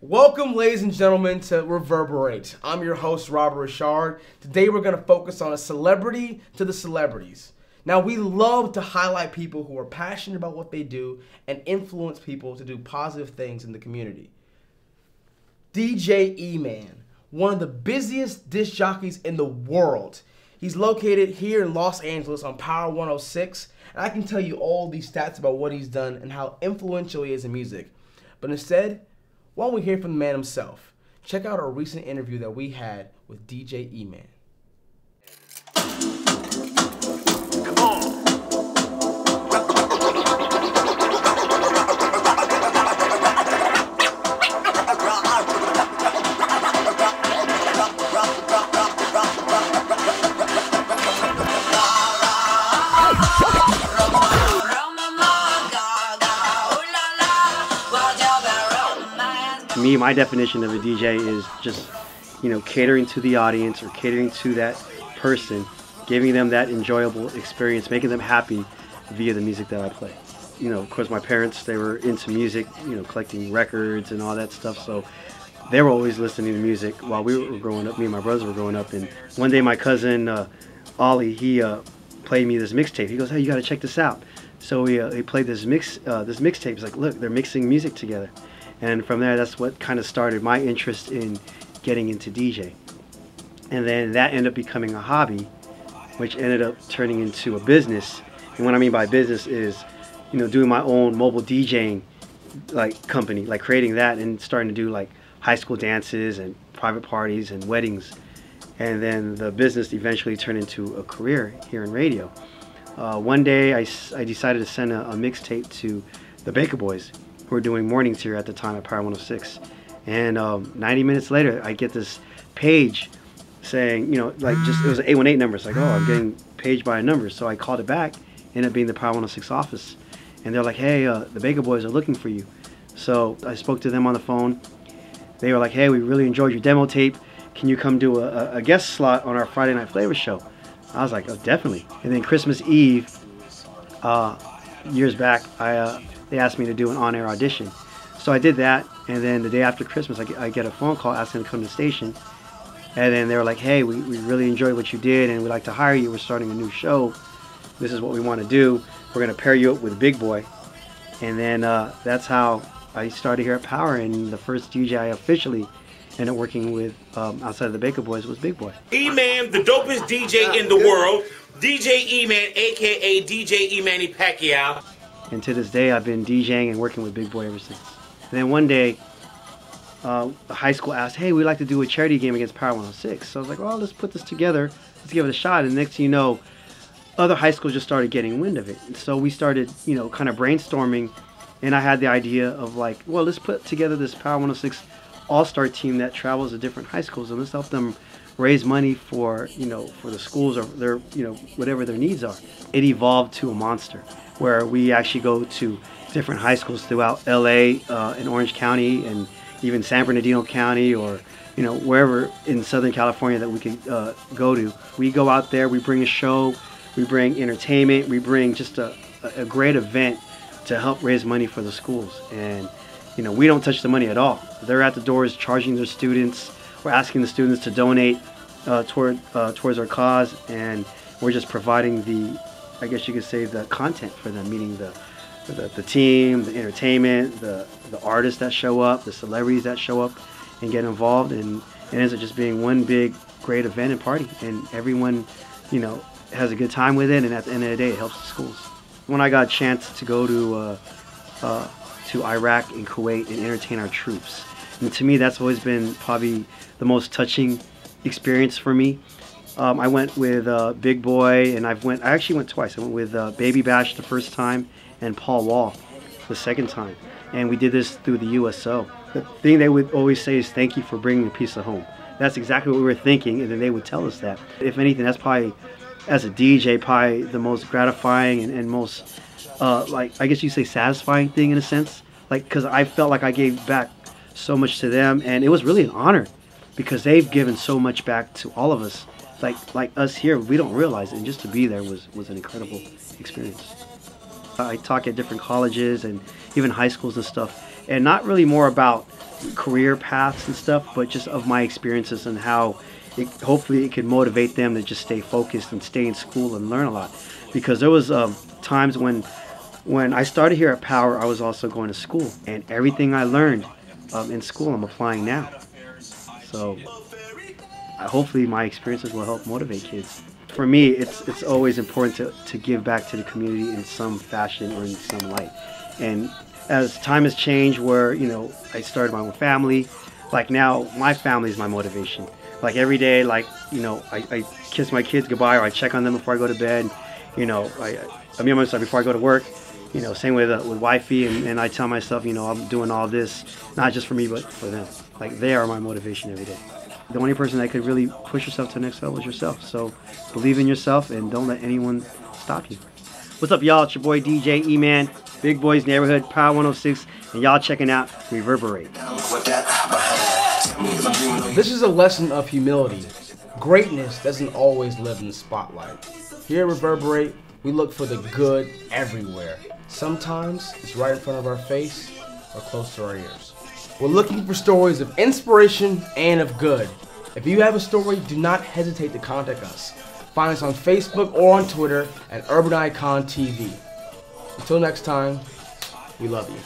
Welcome, ladies and gentlemen, to Revurber8. I'm your host, Ri'chard. Today we're going to focus on a celebrity to the celebrities. Now, we love to highlight people who are passionate about what they do and influence people to do positive things in the community. DJ E-Man, one of the busiest disc jockeys in the world. He's located here in Los Angeles on Power 106, and I can tell you all these stats about what he's done and how influential he is in music. But instead, why don't we hear from the man himself? Check out our recent interview that we had with DJ E-Man. Come on. To me, my definition of a DJ is just, catering to the audience or catering to that person, giving them that enjoyable experience, making them happy via the music that I play. Of course, my parents, they were into music, collecting records and all that stuff, so they were always listening to music while we were growing up. Me and my brothers were growing up, and one day my cousin, Ollie, he played me this mixtape. He goes, "Hey, you got to check this out." So he played this mixtape. He's like, "Look, they're mixing music together." And from there, that's what kind of started my interest in getting into DJ. And then that ended up becoming a hobby, which ended up turning into a business. And what I mean by business is, doing my own mobile DJing company, creating that and starting to do high school dances and private parties and weddings. And then the business eventually turned into a career here in radio. One day I decided to send a mixtape to the Baker Boys, who were doing mornings here at the time at Power 106. And 90 minutes later, I get this page saying, it was an 818 number. It's like, oh, I'm getting paged by a number. So I called it back, ended up being the Power 106 office. And they're like, hey, the Baker Boys are looking for you. So I spoke to them on the phone. They were like, hey, we really enjoyed your demo tape. Can you come do a guest slot on our Friday Night Flavor show? I was like, oh, definitely. And then Christmas Eve, years back, they asked me to do an on-air audition. So I did that, and then the day after Christmas, I get a phone call asking to come to the station. And then they were like, hey, we really enjoyed what you did, and we'd like to hire you. We're starting a new show. This is what we want to do. We're going to pair you up with Big Boy. And then that's how I started here at Power, and the first DJ I officially ended up working with outside of the Baker Boys was Big Boy. E-Man, the dopest DJ in the world. DJ E-Man, a.k.a. DJ E-Manny Pacquiao. And to this day, I've been DJing and working with Big Boy ever since. And then one day, the high school asked, hey, we'd like to do a charity game against Power 106. So I was like, well, let's put this together. Let's give it a shot. And next thing you know, other high schools just started getting wind of it. And so we started, kind of brainstorming. And I had the idea of well, let's put together this Power 106 all-star team that travels to different high schools. And let's help them raise money for, for the schools or their, whatever their needs are. It evolved to a monster, where we actually go to different high schools throughout LA and Orange County and even San Bernardino County, or wherever in Southern California that we can go to. We go out there, we bring a show, we bring entertainment, we bring just a great event to help raise money for the schools. And we don't touch the money at all. They're at the doors charging their students. We're asking the students to donate towards our cause, and we're just providing the, I guess you could say, the content for them, meaning the team, the entertainment, the artists that show up, the celebrities that show up and get involved, and it ends up just being one big great event and party, and everyone has a good time with it, and at the end of the day it helps the schools. When I got a chance to go to Iraq and Kuwait and entertain our troops, and to me that's always been probably the most touching experience for me. I went with Big Boy, and I actually went twice. I went with Baby Bash the first time and Paul Wall the second time. And we did this through the USO. The thing they would always say is, thank you for bringing peace to home. That's exactly what we were thinking, and then they would tell us that. If anything, that's probably, as a DJ, probably the most gratifying and most, I guess you say satisfying thing in a sense. Because I felt like I gave back so much to them, and it was really an honor because they've given so much back to all of us. Like us here, we don't realize it, and just to be there was an incredible experience. I talk at different colleges and even high schools and stuff, and not really more about career paths and stuff, but just of my experiences and how hopefully it could motivate them to just stay focused and stay in school and learn a lot. Because there was times when I started here at Power, I was also going to school, and everything I learned in school I'm applying now. So hopefully my experiences will help motivate kids. For me, it's always important to give back to the community in some fashion or in some light. And as time has changed, where I started my own family, like now my family is my motivation. Like every day, like I kiss my kids goodbye, or I check on them before I go to bed. I mean myself before I go to work. Same with wifey, and I tell myself, I'm doing all this not just for me but for them. Like they are my motivation every day. The only person that could really push yourself to the next level is yourself. So believe in yourself and don't let anyone stop you. What's up, y'all? It's your boy DJ E-Man, Big Boys Neighborhood, Power 106, and y'all checking out Revurber8. This is a lesson of humility. Greatness doesn't always live in the spotlight. Here at Revurber8, we look for the good everywhere. Sometimes it's right in front of our face or close to our ears. We're looking for stories of inspiration and of good. If you have a story, do not hesitate to contact us. Find us on Facebook or on Twitter at Urban Icon TV. Until next time, we love you.